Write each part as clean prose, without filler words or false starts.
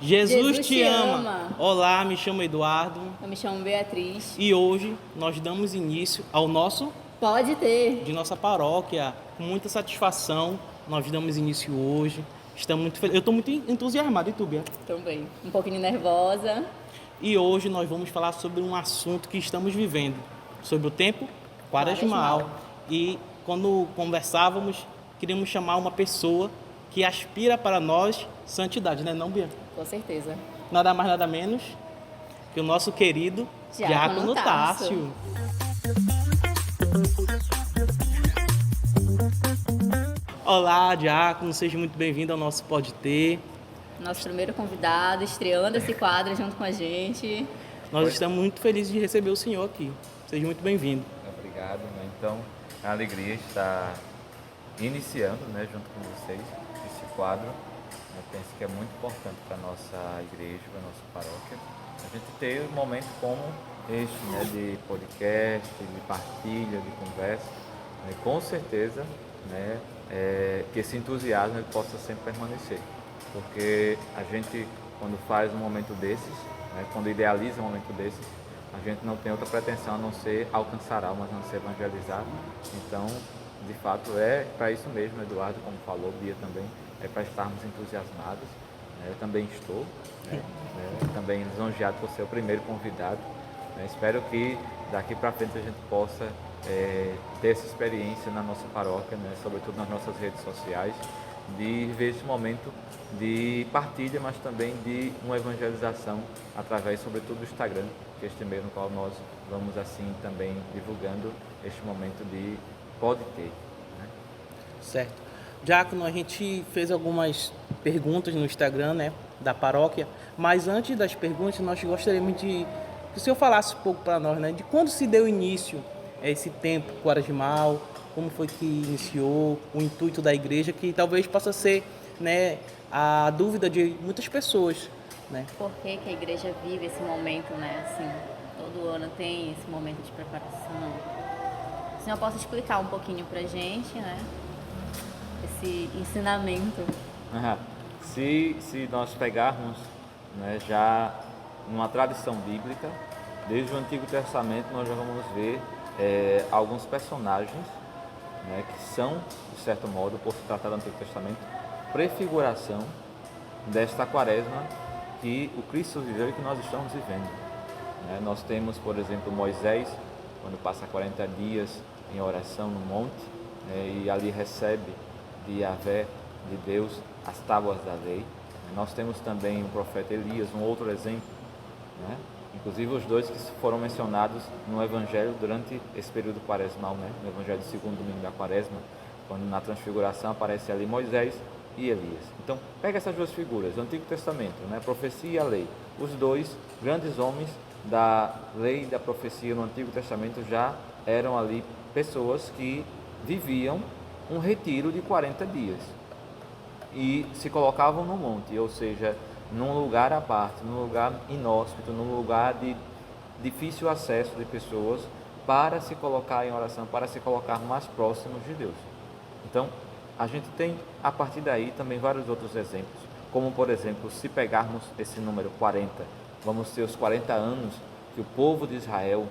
Jesus te ama. Olá, me chamo Eduardo Eu me chamo Beatriz. e hoje nós damos início ao nosso Pode ter. de nossa paróquia. Com muita satisfação, nós damos início hoje. Estamos muito eu estou muito entusiasmado, e tu, Bia? Também. Um pouquinho nervosa. E hoje nós vamos falar sobre um assunto que estamos vivendo, sobre o tempo quaresmal. E quando conversávamos, queríamos chamar uma pessoa que aspira para nós santidade, né, não, Bia? Com certeza. Nada mais, nada menos que o nosso querido Diácono Tássio. Olá, Diácono, seja muito bem-vindo ao nosso Pode Ter. Nosso primeiro convidado, estreando esse quadro junto com a gente. Nós estamos muito felizes de receber o senhor aqui. Seja muito bem-vindo. Obrigado, né? Então, é uma alegria estar iniciando, né, junto com vocês, esse quadro. Eu penso que é muito importante para a nossa igreja, para a nossa paróquia, a gente ter um momento como este, né, de podcast, de partilha, de conversa. Né? Com certeza, né, que esse entusiasmo ele possa sempre permanecer. Porque a gente, quando faz um momento desses, né, quando idealiza um momento desses, a gente não tem outra pretensão a não ser alcançar almas, a não ser evangelizar. Então, de fato, é para isso mesmo, Eduardo, como falou, Bia também, é para estarmos entusiasmados. Né? Eu também estou, né? Também lisonjeado por ser o primeiro convidado. Né? Espero que daqui para frente a gente possa ter essa experiência na nossa paróquia, né? Sobretudo nas nossas redes sociais, de ver esse momento de partilha, mas também de uma evangelização através, sobretudo, do Instagram, que é este meio no qual nós vamos assim também divulgando este momento de Pode Ter. Né? Certo. Diácono, a gente fez algumas perguntas no Instagram, né, da paróquia, mas antes das perguntas, nós gostaríamos de que o senhor falasse um pouco para nós, né, de quando se deu início a esse tempo quaresmal, como foi que iniciou, o intuito da igreja, que talvez possa ser, né, a dúvida de muitas pessoas, né? Por que a igreja vive esse momento, né? Assim, todo ano tem esse momento de preparação. O senhor possa explicar um pouquinho pra gente, né? Esse ensinamento. Se nós pegarmos, né, já numa tradição bíblica, desde o Antigo Testamento nós já vamos ver alguns personagens, né, que são, de certo modo, por se tratar do Antigo Testamento, prefiguração desta quaresma que o Cristo viveu e que nós estamos vivendo. Né? Nós temos, por exemplo, Moisés, quando passa 40 dias em oração no monte, e ali recebe de Yahvé, de Deus, as tábuas da lei. Nós temos também o profeta Elias, um outro exemplo, né? Inclusive os dois que foram mencionados no Evangelho durante esse período quaresmal, né? No Evangelho do segundo domingo da quaresma, quando na transfiguração aparece ali Moisés e Elias. Então, pega essas duas figuras, o Antigo Testamento, né? A profecia e a lei. Os dois grandes homens da lei e da profecia no Antigo Testamento já eram ali pessoas que viviam um retiro de 40 dias e se colocavam no monte, ou seja, num lugar à parte, num lugar inóspito, num lugar de difícil acesso de pessoas, para se colocar em oração, para se colocar mais próximos de Deus. Então, a gente tem a partir daí também vários outros exemplos, como por exemplo, se pegarmos esse número 40, vamos ter os 40 anos que o povo de Israel,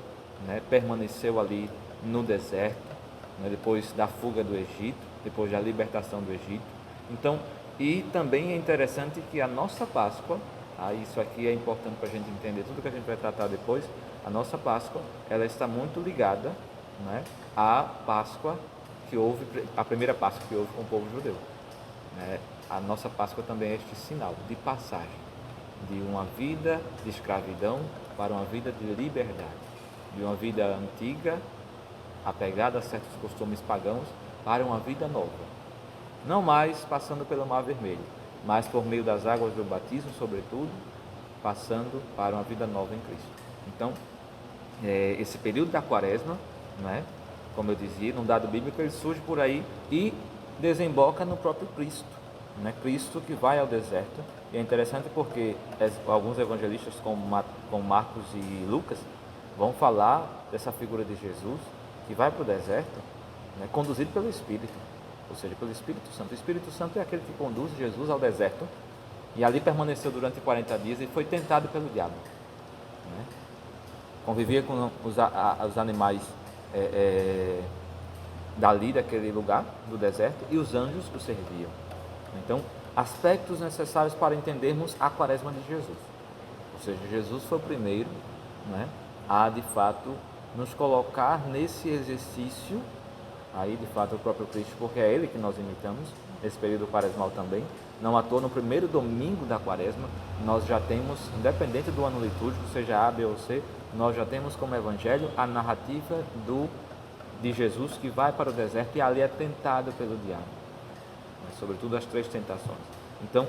né, permaneceu ali no deserto, né, depois da fuga do Egito, depois da libertação do Egito. Então, e também é interessante que a nossa Páscoa, isso aqui é importante para a gente entender tudo que a gente vai tratar depois, a nossa Páscoa, ela está muito ligada, né, à Páscoa que houve, a primeira Páscoa que houve com o povo judeu. Né? A nossa Páscoa também é este sinal de passagem, de uma vida de escravidão para uma vida de liberdade, de uma vida antiga, apegada a certos costumes pagãos, para uma vida nova. Não mais passando pelo Mar Vermelho, mas por meio das águas do batismo, sobretudo, passando para uma vida nova em Cristo. Então, esse período da quaresma, né, como eu dizia, num dado bíblico, ele surge por aí e desemboca no próprio Cristo. Né? Cristo que vai ao deserto. E é interessante porque alguns evangelistas, como Marcos e Lucas, vão falar dessa figura de Jesus que vai para o deserto, né, conduzido pelo Espírito, ou seja, pelo Espírito Santo. O Espírito Santo é aquele que conduz Jesus ao deserto E ali permaneceu durante 40 dias e foi tentado pelo diabo. Né? Convivia com os animais dali, daquele lugar, do deserto, e os anjos o serviam. Então, aspectos necessários para entendermos a quaresma de Jesus. Ou seja, Jesus foi o primeiro, né, a de fato nos colocar nesse exercício, aí de fato o próprio Cristo, porque é Ele que nós imitamos, nesse período quaresmal também. Não à toa, no primeiro domingo da quaresma, nós já temos, independente do ano litúrgico, seja A, B ou C, nós já temos como evangelho a narrativa de Jesus que vai para o deserto e ali é tentado pelo diabo, né, sobretudo as 3 tentações. Então,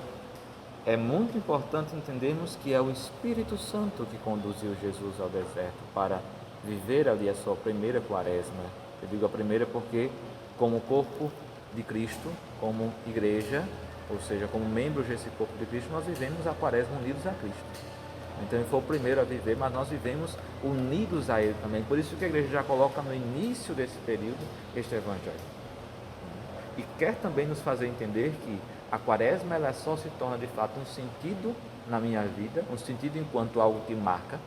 é muito importante entendermos que é o Espírito Santo que conduziu Jesus ao deserto para viver ali a sua primeira quaresma. Eu digo a primeira porque, como corpo de Cristo, como igreja, ou seja, como membros desse corpo de Cristo, nós vivemos a quaresma unidos a Cristo. Então ele foi o primeiro a viver, mas nós vivemos unidos a Ele também. Por isso que a igreja já coloca no início desse período este evangelho. E quer também nos fazer entender que a quaresma ela só se torna de fato um sentido na minha vida, um sentido enquanto algo que marca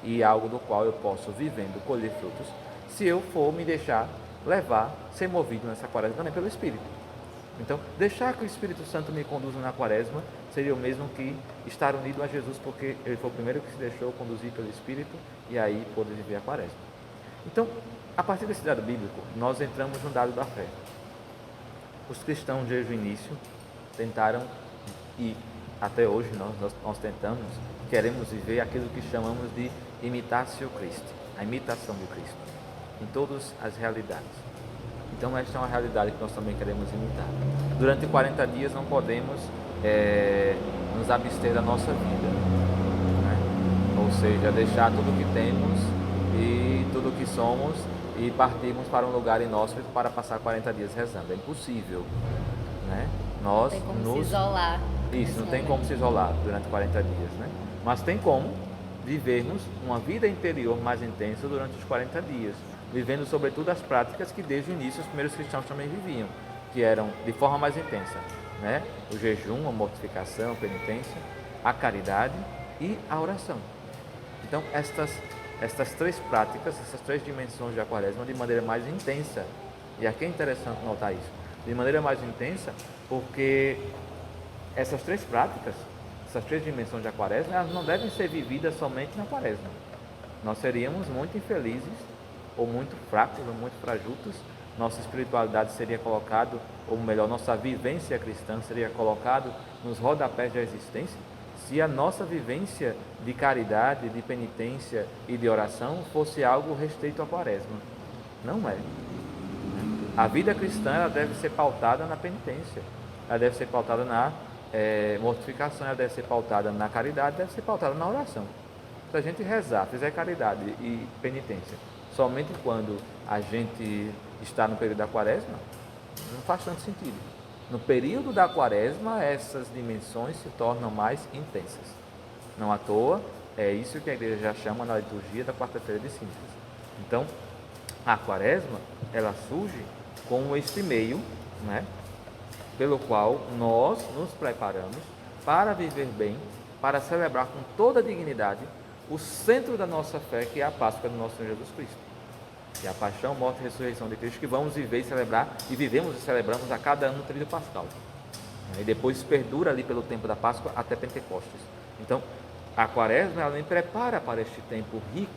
e algo do qual eu posso, vivendo, colher frutos, se eu for me deixar levar, ser movido nessa quaresma também pelo Espírito. Então, deixar que o Espírito Santo me conduza na quaresma seria o mesmo que estar unido a Jesus, porque ele foi o primeiro que se deixou conduzir pelo Espírito e aí pôde viver a quaresma. Então, a partir desse dado bíblico, nós entramos no dado da fé. Os cristãos desde o início tentaram e até hoje nós tentamos, queremos viver aquilo que chamamos de imitatio Christi, a imitação de Cristo, em todas as realidades. Então esta é uma realidade que nós também queremos imitar. Durante 40 dias não podemos nos abster da nossa vida, né? Ou seja, deixar tudo o que temos e tudo o que somos e partirmos para um lugar inóspito para passar 40 dias rezando. É impossível, né? Nós não tem como se isolar. Isso, não tem como se isolar durante 40 dias, né? Mas tem como vivermos uma vida interior mais intensa durante os 40 dias, vivendo sobretudo as práticas que desde o início os primeiros cristãos também viviam, que eram de forma mais intensa, né? O jejum, a mortificação, a penitência, a caridade e a oração. Então, estas 3 práticas, essas 3 dimensões da quaresma de maneira mais intensa, e aqui é interessante notar isso, de maneira mais intensa, porque essas 3 práticas, essas 3 dimensões da quaresma, elas não devem ser vividas somente na quaresma. Nós seríamos muito infelizes, ou muito fracos, ou muito frajutos, nossa espiritualidade seria colocado, ou melhor, nossa vivência cristã seria colocado nos rodapés da existência, se a nossa vivência de caridade, de penitência e de oração fosse algo restrito à quaresma. Não é. A vida cristã ela deve ser pautada na penitência, ela deve ser pautada na mortificação, ela deve ser pautada na caridade, deve ser pautada na oração. Se a gente rezar, fizer caridade e penitência somente quando a gente está no período da quaresma, não faz tanto sentido. No período da quaresma, essas dimensões se tornam mais intensas. Não à toa, é isso que a igreja já chama na liturgia da quarta-feira de cinzas. Então, a quaresma, ela surge como este meio, né, pelo qual nós nos preparamos para viver bem, para celebrar com toda a dignidade o centro da nossa fé, que é a Páscoa do nosso Senhor Jesus Cristo. Que é a paixão, morte e ressurreição de Cristo, que vamos viver e celebrar, e vivemos e celebramos a cada ano no tríduo pascal. E depois perdura ali pelo tempo da Páscoa até Pentecostes. Então, a quaresma, ela me prepara para este tempo rico,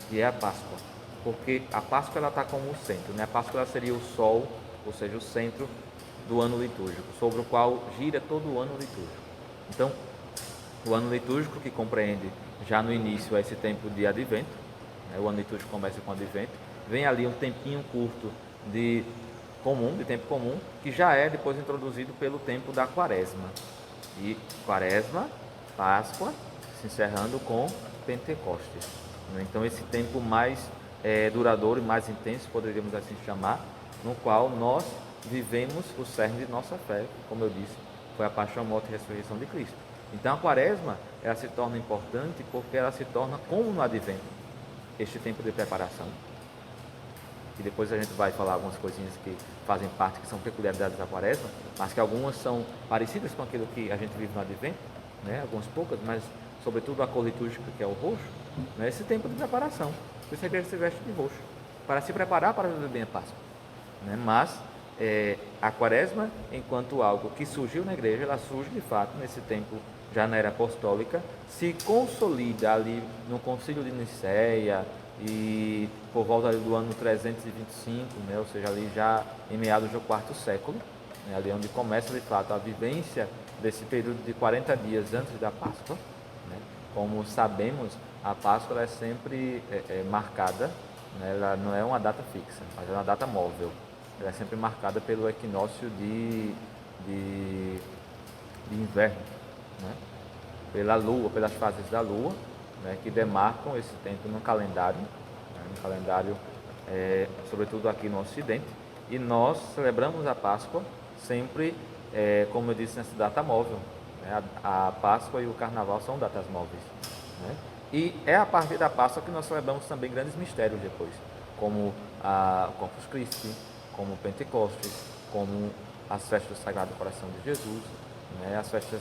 que é a Páscoa. Porque a Páscoa, ela está como o centro, né? A Páscoa ela seria o sol, ou seja, o centro do ano litúrgico, sobre o qual gira todo o ano litúrgico. Então, o ano litúrgico, que compreende já no início esse tempo de advento, né? O ano litúrgico começa com o advento, vem ali um tempinho curto de tempo comum, que já é depois introduzido pelo tempo da quaresma. E quaresma, Páscoa, se encerrando com Pentecostes. Então esse tempo mais duradouro e mais intenso, poderíamos assim chamar, no qual nós vivemos o cerne de nossa fé, como eu disse, foi a paixão, morte e ressurreição de Cristo. Então a quaresma, ela se torna importante porque ela se torna como no advento, este tempo de preparação. e depois a gente vai falar algumas coisinhas que fazem parte, que são peculiaridades da quaresma, mas que algumas são parecidas com aquilo que a gente vive no Advento, né? Algumas poucas, mas sobretudo a cor litúrgica, que é o roxo, né? Esse tempo de preparação. Por isso a igreja se veste de roxo, para se preparar para viver bem a Páscoa, né? Mas a quaresma, enquanto algo que surgiu na igreja, ela surge de fato nesse tempo já na era apostólica, se consolida ali no Concílio de Nicéia e por volta do ano 325, né? Ou seja, ali já em meados do quarto século, né? Ali onde começa de fato a vivência desse período de 40 dias antes da Páscoa, né? Como sabemos, a Páscoa é sempre marcada, né? Ela não é uma data fixa, mas é uma data móvel. Ela é sempre marcada pelo equinócio de inverno, né? Pela lua, pelas fases da lua, né? Que demarcam esse tempo no calendário, né? No calendário, sobretudo aqui no Ocidente. E nós celebramos a Páscoa sempre, como eu disse, nessa data móvel, né? A Páscoa e o Carnaval são datas móveis, né? E é a partir da Páscoa que nós celebramos também grandes mistérios depois, como o Corpus Christi, como o Pentecostes, como as festas do Sagrado Coração de Jesus, né? As festas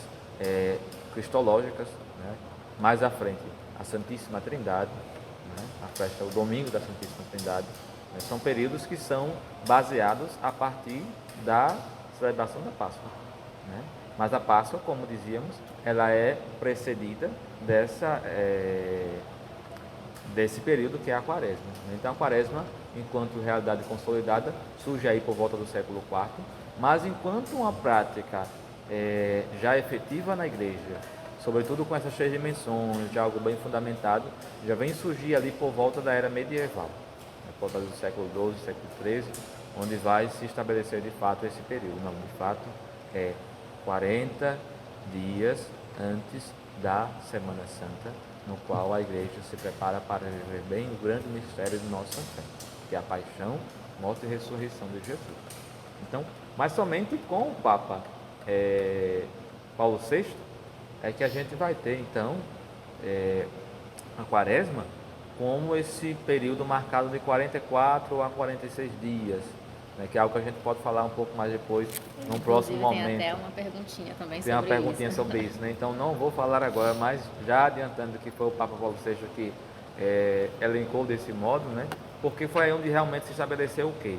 cristológicas, né? Mais à frente, a Santíssima Trindade, né? A festa, o Domingo da Santíssima Trindade, né? São períodos que são baseados a partir da celebração da Páscoa, né? Mas a Páscoa, como dizíamos, ela é precedida desse período que é a Quaresma. Então a Quaresma, enquanto realidade consolidada, surge aí por volta do século IV, mas enquanto uma prática já efetiva na igreja, sobretudo com essas 3 dimensões, de algo bem fundamentado, já vem surgir ali por volta da era medieval, né? Por volta do século XII, século XIII, onde vai se estabelecer de fato esse período. Não, de fato é 40 dias antes da Semana Santa, no qual a igreja se prepara para viver bem o grande mistério de nossa fé, que é a paixão, morte e ressurreição de Jesus. Então, mas somente com o Papa Paulo VI é que a gente vai ter, então, a Quaresma como esse período marcado de 44 a 46 dias, né, que é algo que a gente pode falar um pouco mais depois, num próximo momento. Tem até uma perguntinha também sobre isso. Tem uma perguntinha sobre isso, né? Então não vou falar agora, mas já adiantando que foi o Papa Paulo VI que elencou desse modo, né? Porque foi aí onde realmente se estabeleceu o quê?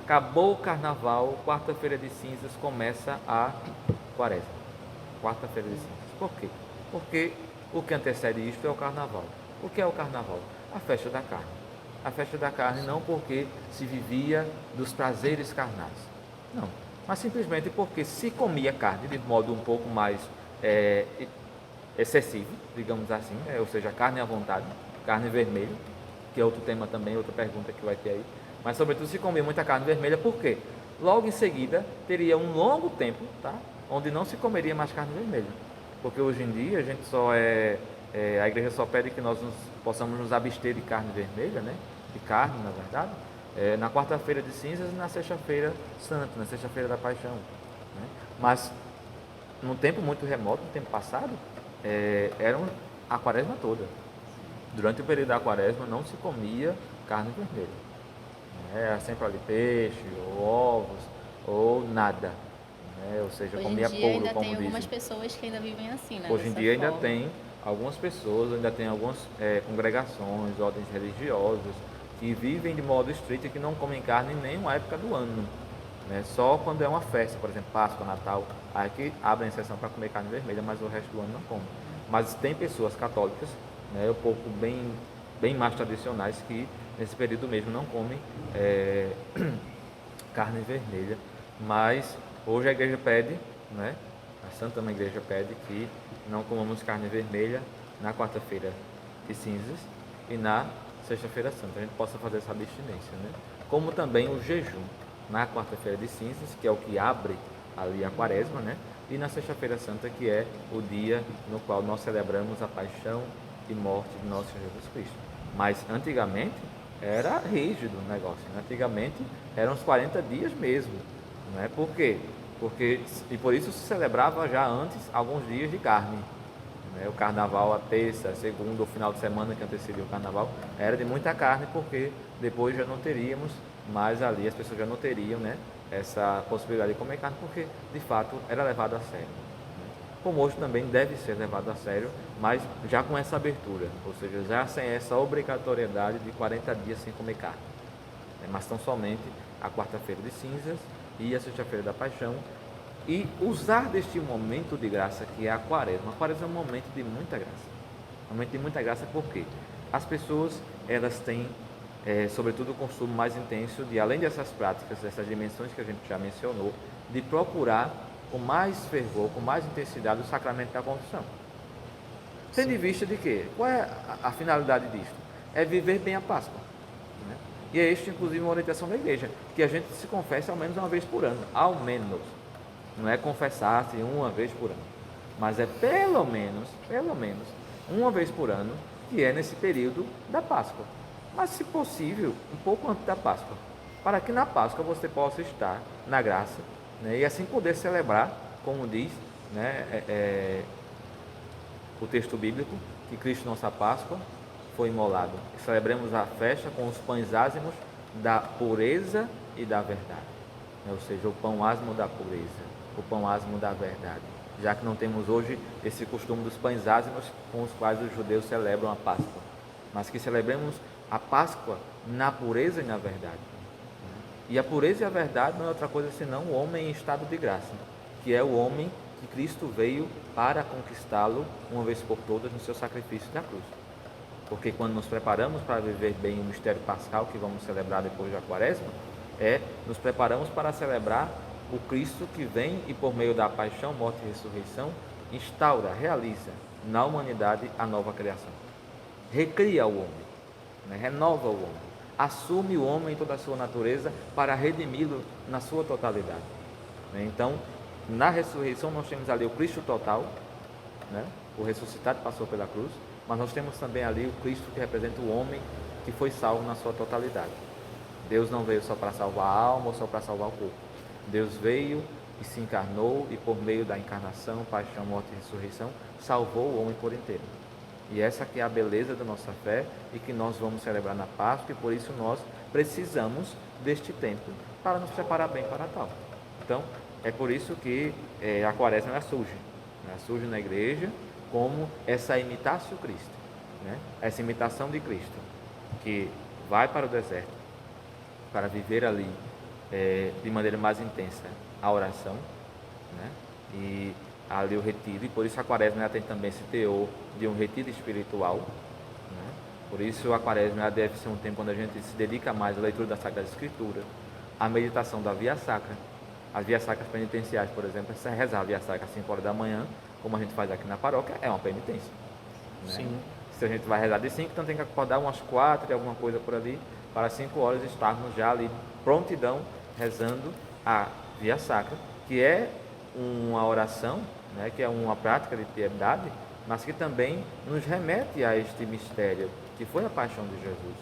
Acabou o Carnaval, quarta-feira de cinzas começa a Quaresma. Quarta-feira de cinzas. Por quê? Porque o que antecede isto é o Carnaval. O que é o Carnaval? A festa da carne. A festa da carne não porque se vivia dos prazeres carnais, não, mas simplesmente porque se comia carne de modo um pouco mais excessivo, digamos assim, né? Ou seja, carne à vontade, carne vermelha, que é outro tema também, outra pergunta que vai ter aí, mas sobretudo se comia muita carne vermelha, por quê? Logo em seguida teria um longo tempo, tá? Onde não se comeria mais carne vermelha, porque hoje em dia a gente a igreja só pede que nós possamos nos abster de carne vermelha, né? De carne, na verdade, na quarta-feira de cinzas e na sexta-feira santa, na sexta-feira da paixão, né? Mas num tempo muito remoto, no tempo passado, era a quaresma toda. Durante o período da quaresma não se comia carne vermelha, né? Era sempre ali peixe, ou ovos, ou nada, né? Ou seja, comia puro, como dizem. Hoje em dia ainda tem algumas pessoas que ainda vivem assim, né? Hoje em dia ainda tem algumas pessoas, ainda tem algumas congregações, ordens religiosas, que vivem de modo estrito e que não comem carne em nenhuma época do ano, né? Só quando é uma festa, por exemplo, Páscoa, Natal, aí que abrem exceção para comer carne vermelha, mas o resto do ano não come. Mas tem pessoas católicas, né, um pouco bem mais tradicionais, que nesse período mesmo não comem carne vermelha, mas hoje a igreja pede, né, a Santa Mãe Igreja pede que não comamos carne vermelha na quarta-feira de cinzas e na sexta-feira santa, a gente possa fazer essa abstinência, né? Como também o jejum na quarta-feira de cinzas, que é o que abre ali a quaresma, né? E na sexta-feira santa, que é o dia no qual nós celebramos a paixão e morte de nosso Senhor Jesus Cristo. Mas antigamente era rígido o negócio, né? Antigamente eram uns 40 dias mesmo, né? Por quê? E por isso se celebrava já antes alguns dias de carne, né? O carnaval, a terça, a segunda, o final de semana que antecedia o carnaval, era de muita carne, porque depois já não teríamos mais ali, as pessoas já não teriam, né, essa possibilidade de comer carne, porque de fato era levado a sério. Como hoje também deve ser levado a sério, mas já com essa abertura, ou seja, já sem essa obrigatoriedade de 40 dias sem comer carne. Mas tão somente a quarta-feira de cinzas e a sexta-feira da paixão, e usar deste momento de graça que é a quaresma. A quaresma é um momento de muita graça. Um momento de muita graça porque as pessoas, elas têm, sobretudo, o consumo mais intenso de, além dessas práticas, dessas dimensões que a gente já mencionou, de procurar com mais fervor, com mais intensidade, o sacramento da confissão. Tendo em vista de quê? Qual é a finalidade disto? É viver bem a Páscoa. Né? E é este, inclusive, uma orientação da igreja, que a gente se confesse ao menos uma vez por ano. Ao menos. Não é confessar-se uma vez por ano. Mas é pelo menos, uma vez por ano, que é nesse período da Páscoa. Mas, se possível, um pouco antes da Páscoa. Para que na Páscoa você possa estar na graça, né, e assim poder celebrar, como diz, né, o texto bíblico, que Cristo, nossa Páscoa, foi imolado. Celebremos a festa com os pães ázimos da pureza e da verdade. Ou seja, o pão ázimo da pureza, o pão ázimo da verdade. Já que não temos hoje esse costume dos pães ázimos com os quais os judeus celebram a Páscoa, mas que celebremos a Páscoa na pureza e na verdade. E a pureza e a verdade não é outra coisa senão o homem em estado de graça, que é o homem que Cristo veio para conquistá-lo uma vez por todas no seu sacrifício na cruz. Porque quando nos preparamos para viver bem o mistério pascal que vamos celebrar depois da quaresma, nos preparamos para celebrar o Cristo que vem e por meio da paixão, morte e ressurreição instaura, realiza na humanidade a nova criação. Recria o homem, né? Renova o homem. Assume o homem em toda a sua natureza para redimi-lo na sua totalidade. Então, na ressurreição nós temos ali o Cristo total, né? O ressuscitado passou pela cruz, mas nós temos também ali o Cristo que representa o homem que foi salvo na sua totalidade. Deus não veio só para salvar a alma ou só para salvar o corpo. Deus veio e se encarnou e por meio da encarnação, paixão, morte e ressurreição, salvou o homem por inteiro. E essa que é a beleza da nossa fé e que nós vamos celebrar na Páscoa, e por isso nós precisamos deste tempo para nos preparar bem para tal. Então, é por isso que a quaresma surge na igreja como essa imitatio Christi, né? Essa imitação de Cristo, que vai para o deserto para viver ali de maneira mais intensa a oração, né? E ali o retiro, e por isso a quaresma ela tem também esse teor de um retiro espiritual, né? Por isso a quaresma ela deve ser um tempo onde a gente se dedica mais à leitura da Sagrada Escritura, à meditação da Via Sacra. As Vias Sacras penitenciais, por exemplo, essa rezar a Via Sacra às 5 horas da manhã, como a gente faz aqui na paróquia, é uma penitência, né? Sim. Se a gente vai rezar de 5, então tem que acordar umas 4 e alguma coisa por ali, para 5 horas estarmos já ali prontidão rezando a Via Sacra, que é uma oração, né, que é uma prática de piedade, mas que também nos remete a este mistério, que foi a paixão de Jesus,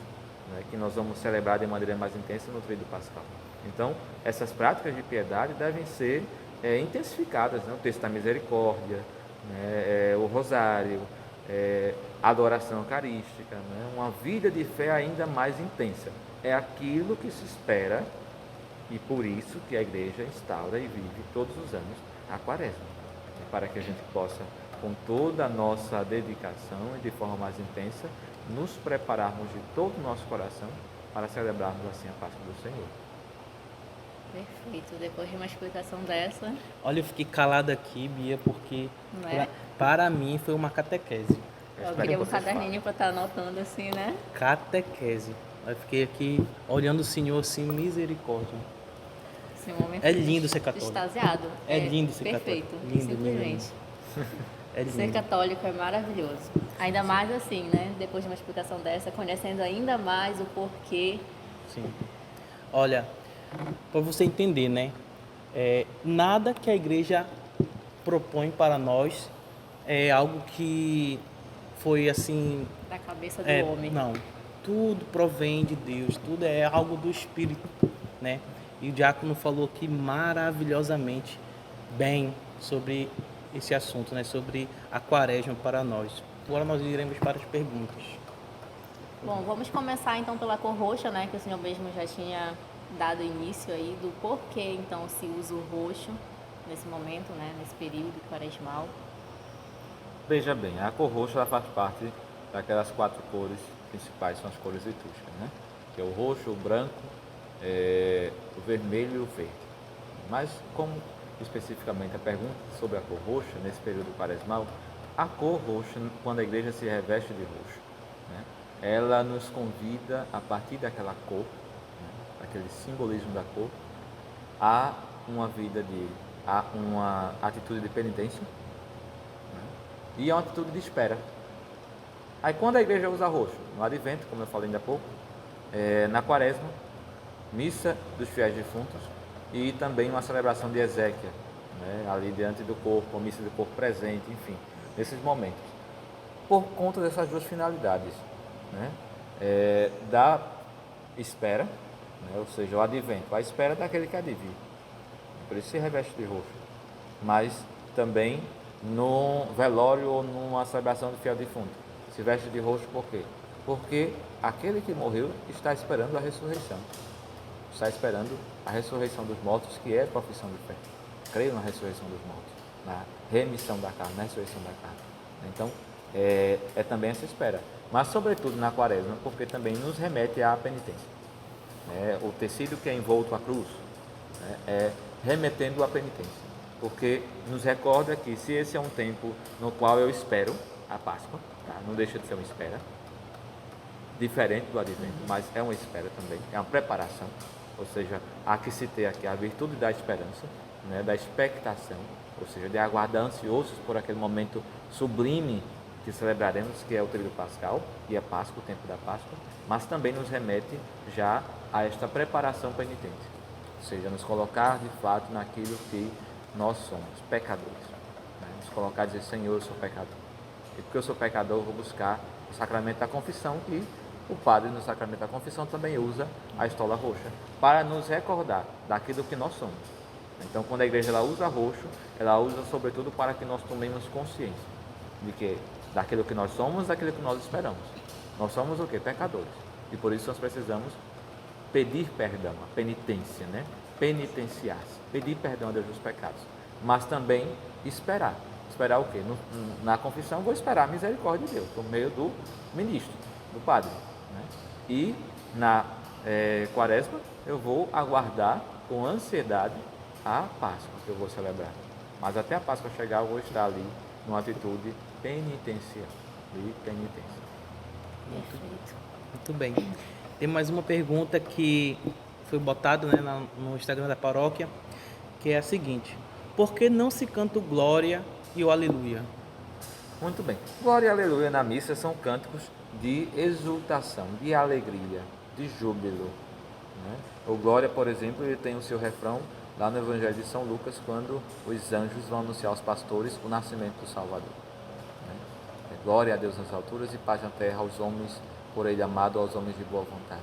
né, que nós vamos celebrar de maneira mais intensa no Tríduo Pascal. Então, essas práticas de piedade devem ser intensificadas, né, o texto da misericórdia, né, o rosário, a adoração eucarística, né, uma vida de fé ainda mais intensa. É aquilo que se espera, e por isso que a igreja instaura e vive todos os anos a quaresma, para que a gente possa, com toda a nossa dedicação e de forma mais intensa, nos prepararmos de todo o nosso coração para celebrarmos assim a Páscoa do Senhor. Perfeito. Depois de uma explicação dessa, Olha, eu fiquei calado aqui, Bia, porque não é? para mim foi uma catequese. Eu queria um caderninho para estar anotando assim, né? Catequese. Eu fiquei aqui olhando o Senhor assim, misericórdia. Esse momento É lindo ser católico. extasiado. É lindo ser perfeito. católico. Lindo, Simplesmente. É Ser lindo. católico é maravilhoso. Ainda mais assim, né? Depois de uma explicação dessa, conhecendo ainda mais o porquê. Sim. Olha, para você entender, né? Nada que a igreja propõe para nós é algo que foi assim. Da cabeça do homem. Não, tudo provém de Deus, tudo é algo do Espírito, né? E o diácono falou aqui maravilhosamente bem sobre esse assunto, né, sobre a quaresma para nós. Agora nós iremos para as perguntas. Bom, vamos começar então pela cor roxa, né, que o senhor mesmo já tinha dado início aí do porquê então se usa o roxo nesse momento, né, nesse período quaresmal. Veja bem, a cor roxa ela faz parte daquelas 4 cores principais, são as cores litúrgicas, né? Que é o roxo, o branco, o vermelho e o verde. Mas como especificamente a pergunta sobre a cor roxa nesse período quaresmal, a cor roxa, quando a igreja se reveste de roxo, né, ela nos convida a partir daquela cor, né, daquele simbolismo da cor, a uma atitude de penitência, né, e a uma atitude de espera. Aí quando a igreja usa roxo, no advento, como eu falei ainda há pouco, na quaresma, missa dos fiéis defuntos e também uma celebração de exéquia, né, ali diante do corpo, a missa do corpo presente, enfim, nesses momentos. Por conta dessas duas finalidades, né, da espera, né, ou seja, o advento, a espera daquele que há de vir, por isso se reveste de roxo, mas também no velório ou numa celebração do fiel defunto, se veste de roxo por quê? Porque aquele que morreu está esperando a ressurreição. Está esperando a ressurreição dos mortos, que é a profissão de fé. Creio na ressurreição dos mortos, na remissão da carne, na ressurreição da carne. Então, é também essa espera. Mas, sobretudo, na quaresma, porque também nos remete à penitência. O tecido que é envolto à cruz, né, é remetendo à penitência. Porque nos recorda que se esse é um tempo no qual eu espero a Páscoa, tá? Não deixa de ser uma espera, diferente do advento, mas é uma espera também, é uma preparação, ou seja, há que se ter aqui a virtude da esperança, né, da expectação, ou seja, de aguardar ansiosos por aquele momento sublime que celebraremos, que é o tríduo pascal e a Páscoa, o tempo da Páscoa, mas também nos remete já a esta preparação penitente, ou seja, nos colocar de fato naquilo que nós somos, pecadores, né? Nos colocar e dizer, Senhor, eu sou pecador, e porque eu sou pecador, eu vou buscar o sacramento da confissão, e o padre no sacramento da confissão também usa a estola roxa, para nos recordar daquilo que nós somos. Então, quando a igreja ela usa roxo, ela usa sobretudo para que nós tomemos consciência de que daquilo que nós somos, daquilo que nós esperamos. Nós somos o quê? Pecadores. E por isso nós precisamos pedir perdão, a penitência, né? Penitenciar-se, pedir perdão a Deus dos pecados, mas também esperar. Esperar o quê? Na confissão vou esperar a misericórdia de Deus, por meio do ministro, do padre, né? E na quaresma eu vou aguardar com ansiedade a Páscoa que eu vou celebrar. Mas até a Páscoa chegar eu vou estar ali numa atitude penitencial, de penitência. Perfeito. Muito bem. Tem mais uma pergunta que foi botada, né, no Instagram da paróquia, que é a seguinte: por que não se canta o Glória e o Aleluia? Muito bem. Glória e aleluia na missa são cânticos de exultação, de alegria, de júbilo, né? O Glória, por exemplo, ele tem o seu refrão lá no Evangelho de São Lucas, quando os anjos vão anunciar aos pastores o nascimento do Salvador, né? Glória a Deus nas alturas e paz na terra aos homens, por ele amado, aos homens de boa vontade.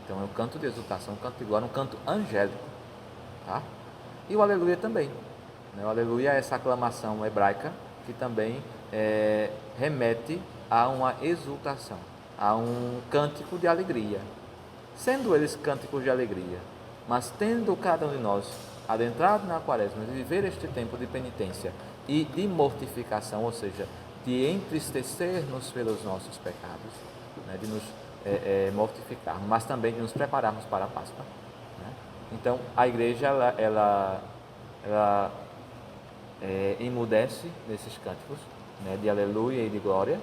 Então é um canto de exultação, um canto de glória, um canto angélico, tá? E o aleluia também, né? O aleluia é essa aclamação hebraica que também remete a uma exultação, a um cântico de alegria. Sendo eles cânticos de alegria, mas tendo cada um de nós adentrado na quaresma, de viver este tempo de penitência e de mortificação, ou seja, de entristecer-nos pelos nossos pecados, né, de nos mortificarmos, mas também de nos prepararmos para a Páscoa, né? Então, a igreja, ela emudece nesses cânticos, né, de aleluia e de glória,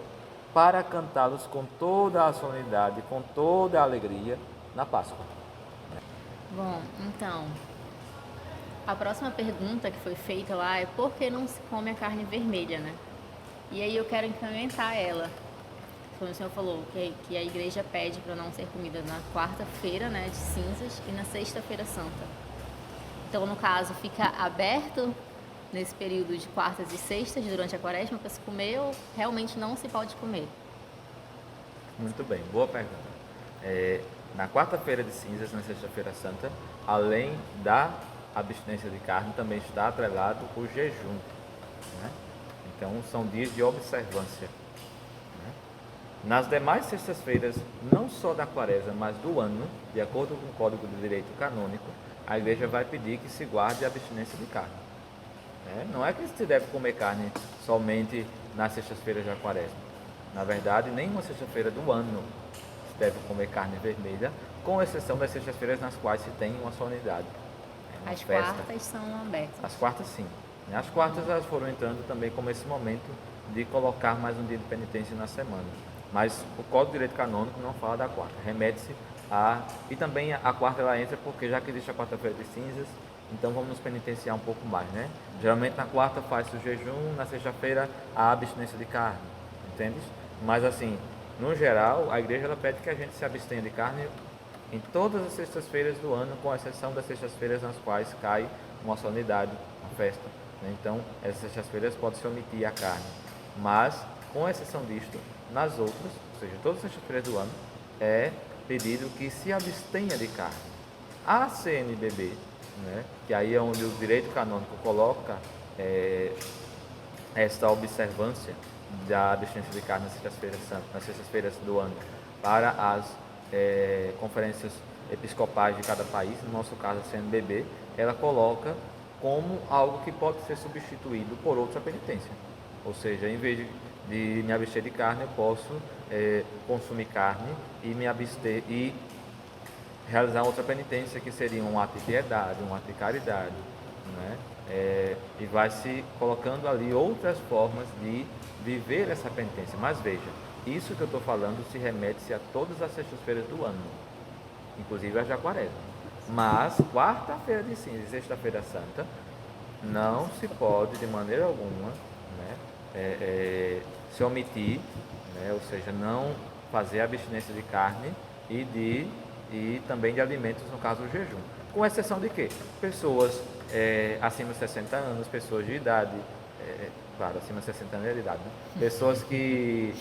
para cantá-los com toda a solenidade, com toda a alegria na Páscoa. Bom, então, a próxima pergunta que foi feita lá é por que não se come a carne vermelha, né? E aí eu quero incrementar ela. Como o senhor falou, que a igreja pede para não ser comida na quarta-feira, né, de cinzas, e na sexta-feira santa. Então, no caso, fica aberto nesse período de quartas e sextas, durante a quaresma, para se comer, ou realmente não se pode comer? Muito bem, boa pergunta. Na quarta-feira de cinzas, na sexta-feira santa, além da abstinência de carne, também está atrelado o jejum. né? Então, são dias de observância. Né? Nas demais sextas-feiras, não só da quaresma, mas do ano, de acordo com o Código de Direito Canônico, a igreja vai pedir que se guarde a abstinência de carne. Né? Não é que se deve comer carne somente nas sextas-feiras da quaresma. Na verdade, nenhuma sexta-feira do ano se deve comer carne vermelha, com exceção das sextas-feiras nas quais se tem uma solenidade. Uma As festa. quartas são abertas. As quartas, sim. As quartas elas foram entrando também como esse momento de colocar mais um dia de penitência na semana. Mas o Código de Direito Canônico não fala da quarta, remete-se a... E também a quarta ela entra porque já que existe a quarta-feira de cinzas, então vamos nos penitenciar um pouco mais, né? Geralmente na quarta faz-se o jejum, na sexta-feira a abstinência de carne, entende? Mas assim, no geral, a igreja ela pede que a gente se abstenha de carne em todas as sextas-feiras do ano, com exceção das sextas-feiras nas quais cai uma solenidade, uma festa. Né? Então, essas sextas-feiras pode-se omitir a carne. Mas, com exceção disto, nas outras, ou seja, todas as sextas-feiras do ano, é pedido que se abstenha de carne. A CNBB, né, que aí é onde o direito canônico coloca esta observância da abstinência de carne nas sextas-feiras do ano para as conferências episcopais de cada país, no nosso caso a CNBB, ela coloca como algo que pode ser substituído por outra penitência. Ou seja, em vez de me abster de carne, eu posso consumir carne e me abster e realizar outra penitência que seria um ato de piedade, um ato de caridade, né? E vai se colocando ali outras formas de viver essa penitência. Mas veja, isso que eu estou falando se remete-se a todas as sextas-feiras do ano, inclusive a da quaresma. Mas quarta-feira de cinza e sexta-feira santa não se pode de maneira alguma, né, se omitir, né, ou seja, não fazer abstinência de carne e também de alimentos, no caso do jejum. Com exceção de quê? Pessoas acima de 60 anos, pessoas de idade, claro, acima de 60 anos é de idade, né? Pessoas que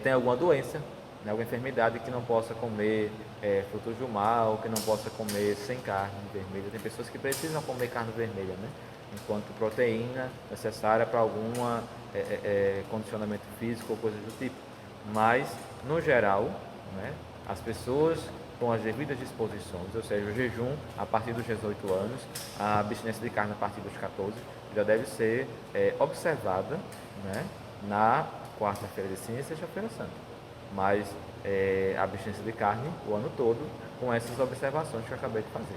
têm alguma doença, né, alguma enfermidade que não possa comer frutos do mar, ou que não possa comer sem carne vermelha. Tem pessoas que precisam comer carne vermelha, né, enquanto proteína necessária para algum condicionamento físico ou coisas do tipo. Mas, no geral, né, as pessoas com as devidas disposições, ou seja, o jejum a partir dos 18 anos, a abstinência de carne a partir dos 14, já deve ser observada, né, na quarta-feira de cinza e sexta-feira santa. Mas a abstinência de carne o ano todo, com essas observações que eu acabei de fazer.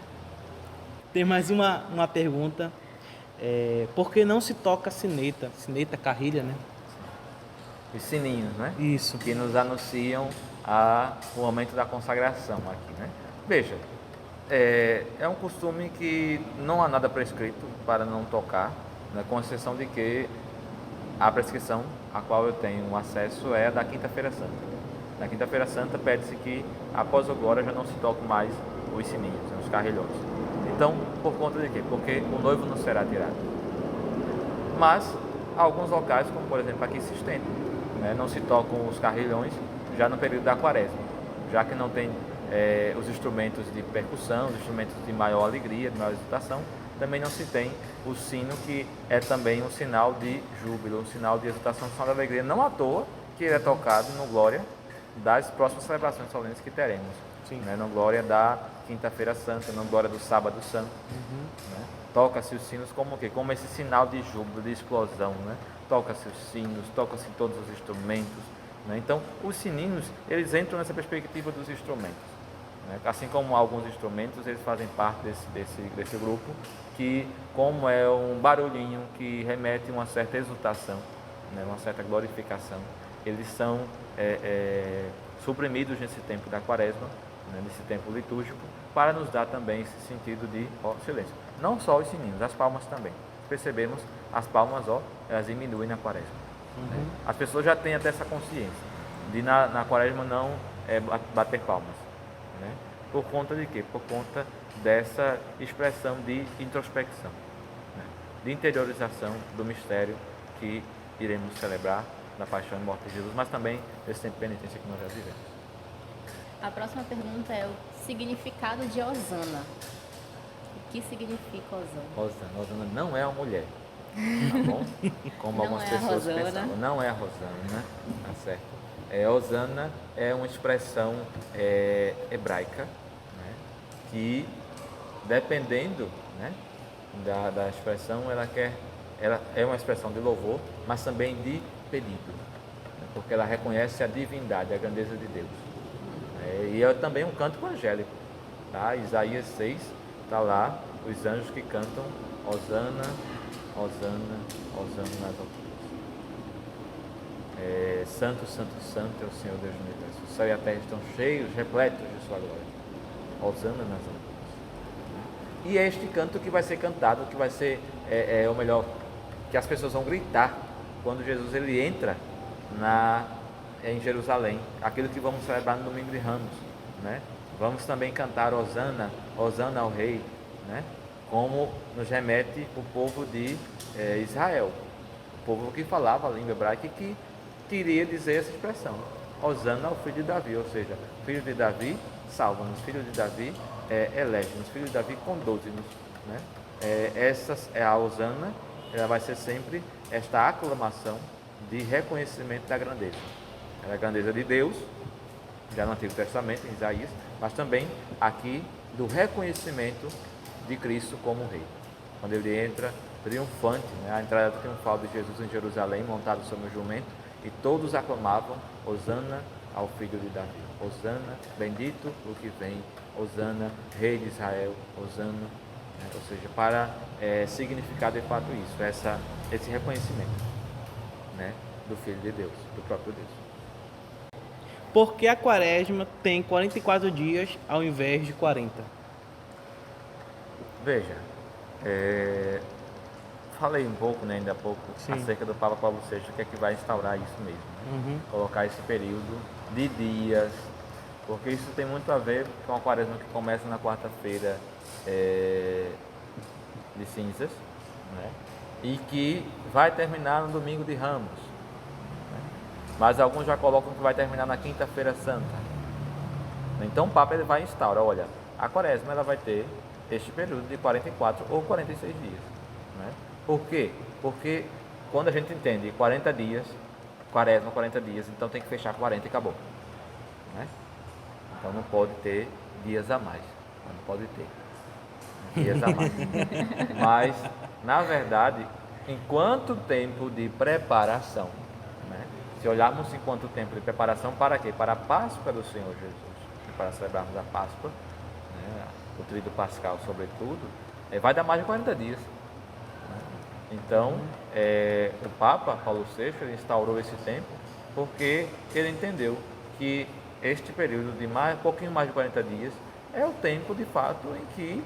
Tem mais uma pergunta. Por que não se toca sineta? Sineta, carrilha, né? Os sininhos, né? Isso. Que nos anunciam o momento da consagração aqui, né? Veja, é um costume que não há nada prescrito para não tocar, né? Com exceção de que a prescrição a qual eu tenho acesso é a da Quinta-feira Santa. Na Quinta-feira Santa pede-se que após o glória já não se toque mais os sininhos, os carrilhões. Então, por conta de quê? Porque o noivo não será tirado. Mas, alguns locais, como por exemplo aqui em Sistema, né, não se tocam os carrilhões já no período da quaresma, já que não tem os instrumentos de percussão, os instrumentos de maior alegria, de maior exultação, também não se tem o sino, que é também um sinal de júbilo, um sinal de exultação, um sinal de alegria, não à toa que ele é tocado no glória das próximas celebrações solenes que teremos. Né, no glória da Quinta-feira Santa, no glória do Sábado Santo. Né? Toca-se os sinos como o quê? Como esse sinal de júbilo, de explosão. Né? Toca-se os sinos, toca-se todos os instrumentos. Né? Então, os sininhos, eles entram nessa perspectiva dos instrumentos. Né? Assim como alguns instrumentos, eles fazem parte desse grupo, que como é um barulhinho que remete a uma certa exultação, né? Uma certa glorificação, eles são suprimidos nesse tempo da quaresma, né? Nesse tempo litúrgico, para nos dar também esse sentido de silêncio. Não só os sininhos, as palmas também. Percebemos, as palmas, elas diminuem na quaresma. Né? As pessoas já têm até essa consciência de na quaresma não bater palmas. Né? Por conta de quê? Por conta dessa expressão de introspecção, né? De interiorização do mistério que iremos celebrar da paixão e morte de Jesus, mas também desse tempo de penitência que nós já vivemos. A próxima pergunta é o significado de Hosana. O que significa Hosana? Hosana não é uma mulher. tá bom? Como Não algumas é a pessoas Rosana. pensavam. Não é a Rosana, tá certo? Hosana é uma expressão hebraica, né? Que dependendo, né, da expressão, ela é uma expressão de louvor, mas também de pedido, né? Porque ela reconhece a divindade, a grandeza de Deus. E é também um canto angélico, tá? Isaías 6 está lá, os anjos que cantam Hosana, Hosana, Hosana nas alturas. Santo, Santo, Santo é o Senhor Deus do universo. O céu e a terra estão cheios, repletos de sua glória. Hosana nas alturas. E é este canto que vai ser cantado, que vai ser, ou melhor, que as pessoas vão gritar quando Jesus ele entra em Jerusalém, aquilo que vamos celebrar no Domingo de Ramos, né? Vamos também cantar Hosana, Hosana ao Rei, né? Como nos remete o povo de Israel, o povo que falava a língua hebraica e que queria dizer essa expressão, Hosana ao filho de Davi, ou seja, filho de Davi, salva-nos, filho de Davi, elege-nos, filho de Davi, conduze-nos, né? A Hosana, ela vai ser sempre esta aclamação de reconhecimento da grandeza. É a grandeza de Deus, já no Antigo Testamento, em Isaías, mas também aqui do reconhecimento de Cristo como Rei. Quando ele entra triunfante, né? A entrada triunfal de Jesus em Jerusalém, montado sobre um jumento, e todos aclamavam Hosana ao filho de Davi. Hosana, bendito o que vem, Hosana, Rei de Israel, Hosana, né? Ou seja, para significar de fato isso, esse reconhecimento, né? Do Filho de Deus, do próprio Deus. Porque a quaresma tem 44 dias ao invés de 40. Veja, falei um pouco, né, ainda há pouco, acerca do Papa Paulo VI, que é que vai instaurar isso mesmo, né? Colocar esse período de dias, porque isso tem muito a ver com a quaresma que começa na quarta-feira de cinzas, né? E que vai terminar no domingo de Ramos, né? Mas alguns já colocam que vai terminar na quinta-feira santa. Então o Papa ele vai instaurar, olha, a quaresma ela vai ter este período de 44 ou 46 dias, né? Por quê? Porque quando a gente entende 40 dias, quaresma 40 dias, então tem que fechar 40 e acabou, né? Então não pode ter dias a mais, não pode ter dias a mais. Mas, na verdade, enquanto tempo de preparação, né? Se olharmos enquanto tempo de preparação, para quê? Para a Páscoa do Senhor Jesus, para celebrarmos a Páscoa, né? O tríduo pascal sobretudo, vai dar mais de 40 dias. Então, o Papa Paulo VI instaurou esse tempo porque ele entendeu que este período de pouquinho mais de 40 dias é o tempo, de fato, em que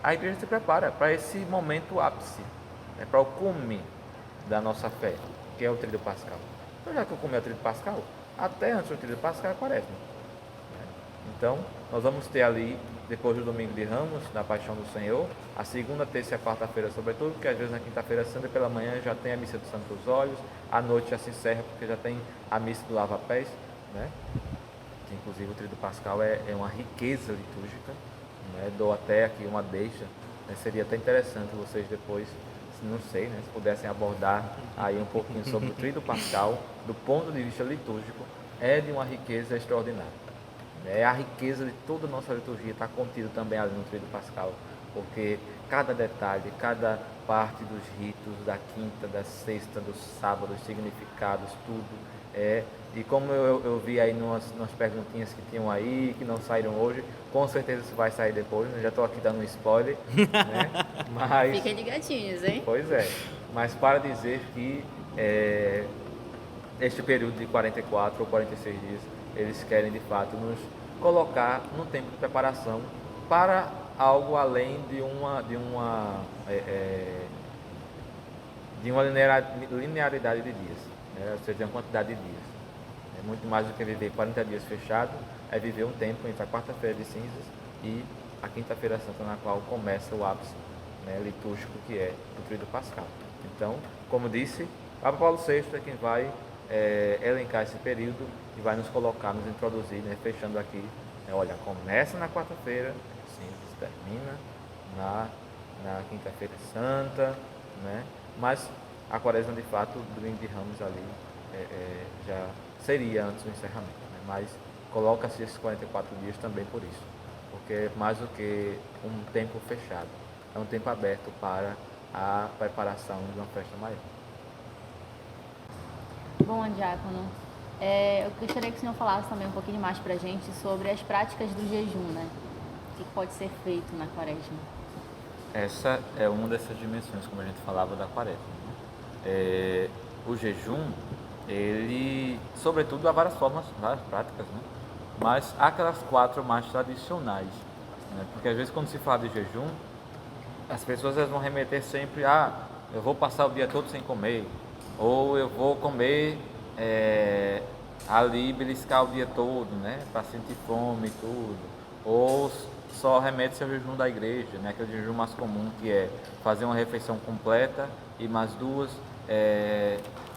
a igreja se prepara para esse momento ápice, né, para o cume da nossa fé, que é o tríduo pascal. Então, já que o cume é o tríduo pascal, até antes do tríduo pascal é quaresma, né? Então, nós vamos ter ali, depois do domingo de Ramos, da Paixão do Senhor, a segunda, terça e a quarta-feira, sobretudo, porque às vezes na quinta-feira santa pela manhã já tem a missa do Santos Olhos, à noite já se encerra porque já tem a missa do Lava-Pés, né? Que, inclusive o tríduo pascal é uma riqueza litúrgica, né? Dou até aqui uma deixa, né? Seria até interessante vocês depois, não sei, né? Se pudessem abordar aí um pouquinho sobre o tríduo pascal, do ponto de vista litúrgico, é de uma riqueza extraordinária. A riqueza de toda a nossa liturgia está contida também ali no tríduo pascal, porque cada detalhe, cada parte dos ritos, da quinta, da sexta, do sábado, os significados, tudo e como eu vi aí nas perguntinhas que tinham aí, que não saíram hoje, com certeza isso vai sair depois, eu já estou aqui dando um spoiler, né? Mas, fiquem ligadinhos, hein? Pois é, mas para dizer que este período de 44 ou 46 dias, eles querem de fato nos colocar num tempo de preparação para algo além de uma linearidade de dias, né? Ou seja, uma quantidade de dias. É muito mais do que viver 40 dias fechado, é viver um tempo entre a quarta-feira de cinzas e a quinta-feira santa, na qual começa o ápice, né, litúrgico, que é o tríduo pascal. Então, como disse, Papa Paulo VI é quem vai elencar esse período e vai nos colocar, nos introduzir, né, fechando aqui, olha, começa na quarta-feira, cinzas, termina na quinta-feira santa, né? Mas a quaresma, de fato, do domingo de Ramos ali já seria antes do encerramento, né? Mas coloca-se esses 44 dias também por isso, porque é mais do que um tempo fechado, é um tempo aberto para a preparação de uma festa maior. Bom, Diácono, eu gostaria que o senhor falasse também um pouquinho mais para a gente sobre as práticas do jejum, né? O que pode ser feito na quaresma? Essa é uma dessas dimensões, como a gente falava, da quaresma, né? O jejum, ele, sobretudo, há várias formas, várias práticas, né? Mas há aquelas 4 mais tradicionais, né? Porque às vezes quando se fala de jejum, as pessoas elas vão remeter sempre a eu vou passar o dia todo sem comer, ou eu vou comer ali, beliscar o dia todo, né? Para sentir fome e tudo, ou só remete-se ao jejum da igreja, né? Aquele jejum mais comum que é fazer uma refeição completa e mais 2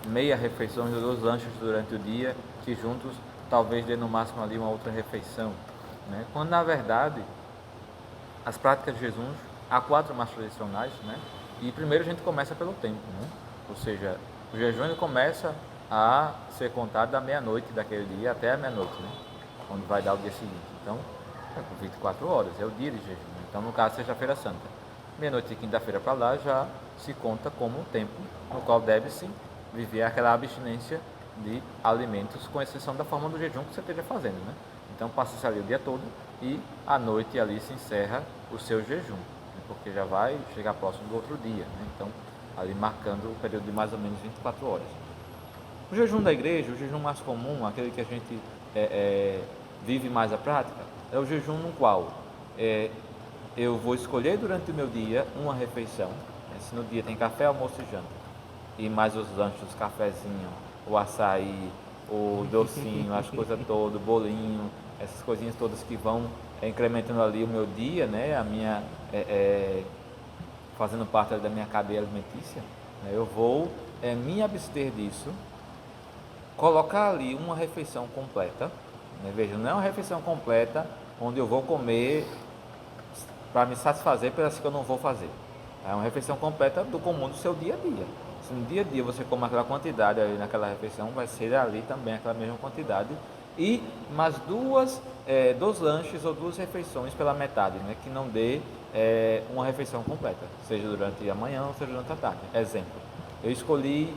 meia refeições ou 2 lanches durante o dia, que juntos talvez dê no máximo ali uma outra refeição, né? Quando na verdade as práticas de jejum há 4 mais tradicionais, né? E primeiro a gente começa pelo tempo, né? Ou seja, o jejum ele começa a ser contado da meia-noite daquele dia até a meia-noite, né? Quando vai dar o dia seguinte. Então, é por 24 horas, é o dia de jejum. Então, no caso, sexta-feira santa. Meia-noite de quinta-feira para lá já se conta como um tempo no qual deve-se viver aquela abstinência de alimentos, com exceção da forma do jejum que você esteja fazendo, né? Então, passa-se ali o dia todo e à noite ali se encerra o seu jejum, né? Porque já vai chegar próximo do outro dia, né? Então, ali marcando o período de mais ou menos 24 horas. O jejum da igreja, o jejum mais comum, aquele que a gente vive mais a prática, é o jejum no qual eu vou escolher durante o meu dia uma refeição. Se no dia tem café, almoço e janta, e mais os lanches, os cafezinhos, o açaí, o docinho, as coisas todas, o bolinho, essas coisinhas todas que vão incrementando ali o meu dia, né? A minha, fazendo parte da minha cadeia alimentícia, né? Eu vou me abster disso, colocar ali uma refeição completa, né? Veja, não é uma refeição completa onde eu vou comer para me satisfazer pelas que eu não vou fazer. É uma refeição completa do comum do seu dia a dia. Se no dia a dia você come aquela quantidade ali naquela refeição, vai ser ali também aquela mesma quantidade. E mais 2 lanches ou 2 refeições pela metade, né? Que não dê uma refeição completa, seja durante a manhã ou seja durante a tarde. Exemplo, eu escolhi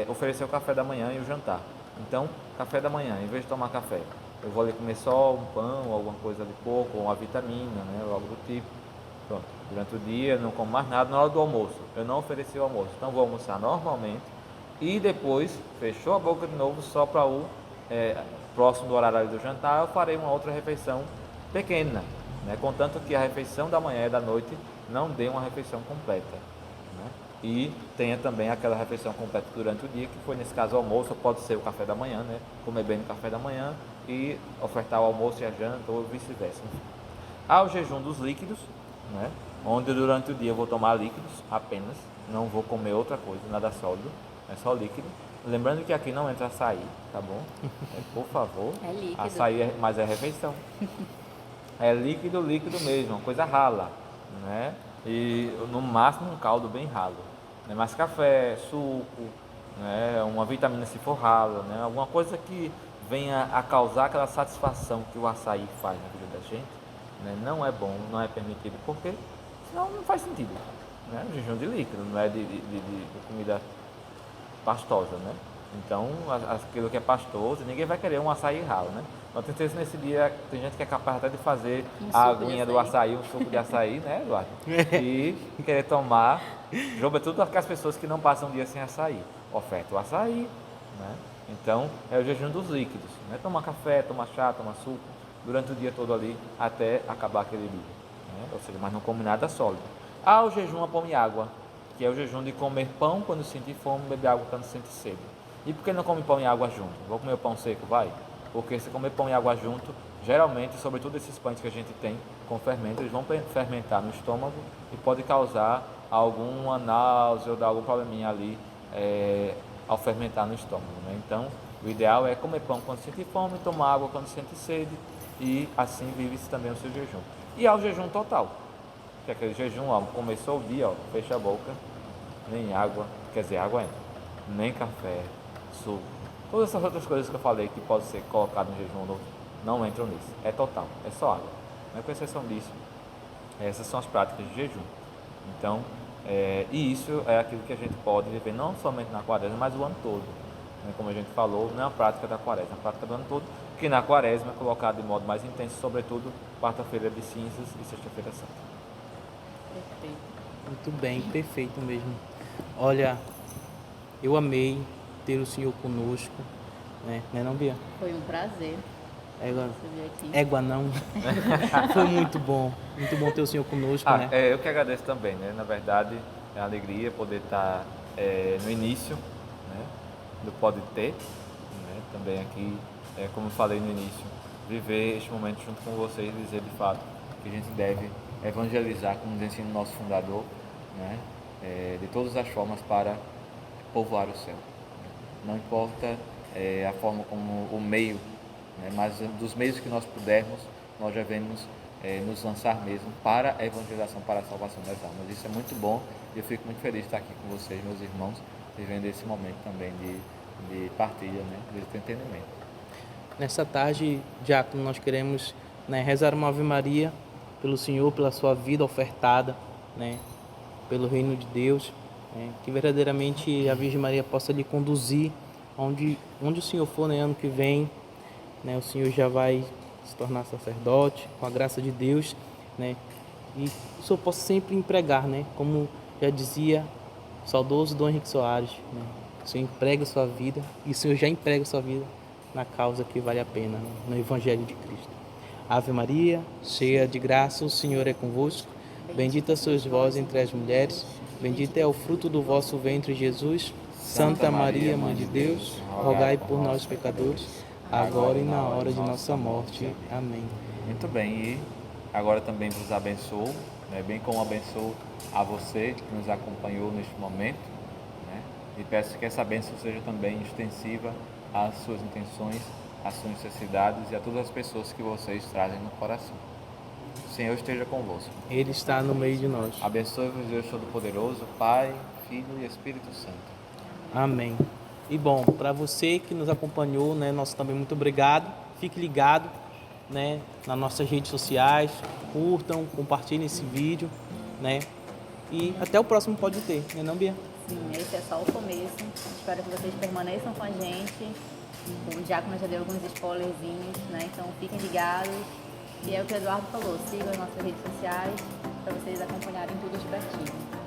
oferecer o café da manhã e o jantar. Então, café da manhã, em vez de tomar café, eu vou ali comer só um pão, ou alguma coisa de pouco, ou uma vitamina, né? Ou algo do tipo. Pronto, durante o dia não como mais nada. Na hora do almoço, eu não ofereci o almoço, então vou almoçar normalmente. E depois, fechou a boca de novo, só para o próximo do horário do jantar, eu farei uma outra refeição pequena, né? Contanto que a refeição da manhã e da noite não dê uma refeição completa, né? E tenha também aquela refeição completa durante o dia, que foi nesse caso o almoço, pode ser o café da manhã, né? Comer bem no café da manhã e ofertar o almoço e a janta, ou vice-versa. Há o jejum dos líquidos, né? Onde durante o dia eu vou tomar líquidos apenas, não vou comer outra coisa, nada sólido, é só líquido. Lembrando que aqui não entra açaí, tá bom? Por favor. É líquido. Açaí mas é refeição. É líquido mesmo, uma coisa rala, né? E no máximo um caldo bem ralo, né? Mas café, suco, né? Uma vitamina se for rala, né? Alguma coisa que venha a causar aquela satisfação que o açaí faz na vida da gente, né? Não é bom, não é permitido, porque senão não faz sentido, né? O jejum de líquido, não é de comida pastosa, né? Então, aquilo que é pastoso, ninguém vai querer um açaí ralo, né? Então, tem certeza nesse dia, tem gente que é capaz até de fazer a aguinha do açaí, um suco de açaí, né, Eduardo? E querer tomar, sobretudo aquelas pessoas que não passam um dia sem açaí. Oferta o açaí, né? Então, é o jejum dos líquidos, né? Tomar café, tomar chá, tomar suco, durante o dia todo ali, até acabar aquele dia, né? Ou seja, mas não come nada sólido. Há o jejum a pão e água, que é o jejum de comer pão quando sentir fome, beber água quando sentir sede. E por que não come pão e água junto? Vou comer o pão seco, vai? Porque se comer pão e água junto, geralmente, sobretudo esses pães que a gente tem com fermento, eles vão fermentar no estômago e pode causar alguma náusea ou dar algum probleminha ali ao fermentar no estômago, né? Então, o ideal é comer pão quando sentir fome, tomar água quando sentir sede, e assim vive-se também o seu jejum. E há o jejum total, que é aquele jejum, ó, começou o dia, ó, fecha a boca, nem água, quer dizer, água entra, nem café, suco. Todas essas outras coisas que eu falei que pode ser colocado no jejum não entram nisso. É total, é só água. Mas com exceção disso, essas são as práticas de jejum. Então, e isso é aquilo que a gente pode viver não somente na quaresma, mas o ano todo. Como a gente falou, não é uma prática da quaresma, é uma prática do ano todo, que na quaresma é colocada de modo mais intenso, sobretudo quarta-feira de cinzas e sexta-feira santa. Perfeito. Muito bem, perfeito mesmo. Olha, eu amei ter o senhor conosco, né? Não é não, Bia? Foi um prazer Égua, você vir aqui. égua não. Foi muito bom ter o senhor conosco, né? Eu que agradeço também, né? Na verdade, é uma alegria poder estar no início, né, do Pode Ter, né? Também aqui, como eu falei no início, viver este momento junto com vocês e dizer de fato que a gente deve evangelizar, como nos ensina o nosso fundador, né? De todas as formas para povoar o céu. Não importa a forma como o meio, né? Mas dos meios que nós pudermos, nós devemos nos lançar mesmo para a evangelização, para a salvação das almas. Isso é muito bom e eu fico muito feliz de estar aqui com vocês, meus irmãos, vivendo esse momento também de partilha, né? De entendimento. Nessa tarde, Diácono, nós queremos, né, rezar uma Ave Maria pelo Senhor, pela sua vida ofertada, né, pelo reino de Deus, né, que verdadeiramente a Virgem Maria possa lhe conduzir onde o Senhor for, né, ano que vem, né, o Senhor já vai se tornar sacerdote, com a graça de Deus, né, e o Senhor possa sempre empregar, né, como já dizia o saudoso Dom Henrique Soares, né, o Senhor emprega a sua vida e o Senhor já emprega a sua vida na causa que vale a pena, né, no Evangelho de Cristo. Ave Maria, cheia de graça, o Senhor é convosco. Bendita sois vós entre as mulheres, bendito é o fruto do vosso ventre, Jesus. Santa Maria, Mãe de Deus, rogai por nós, pecadores, agora e na hora de nossa morte. Amém. Muito bem, e agora também vos abençoo, né, bem como abençoo a você que nos acompanhou neste momento, né, e peço que essa bênção seja também extensiva às suas intenções, às suas necessidades e a todas as pessoas que vocês trazem no coração. O Senhor esteja convosco. Ele está no meio de nós. Abençoe-vos Deus Todo-Poderoso, Pai, Filho e Espírito Santo. Amém. E bom, para você que nos acompanhou, né, nosso também muito obrigado. Fique ligado, né, nas nossas redes sociais, curtam, compartilhem esse vídeo, né? E até o próximo Pode Ter, né, não, Bia? Sim, esse é só o começo. Espero que vocês permaneçam com a gente. O Diácono já deu alguns spoilerzinhos, né? Então fiquem ligados. E é o que o Eduardo falou, sigam as nossas redes sociais para vocês acompanharem tudo de pertinho.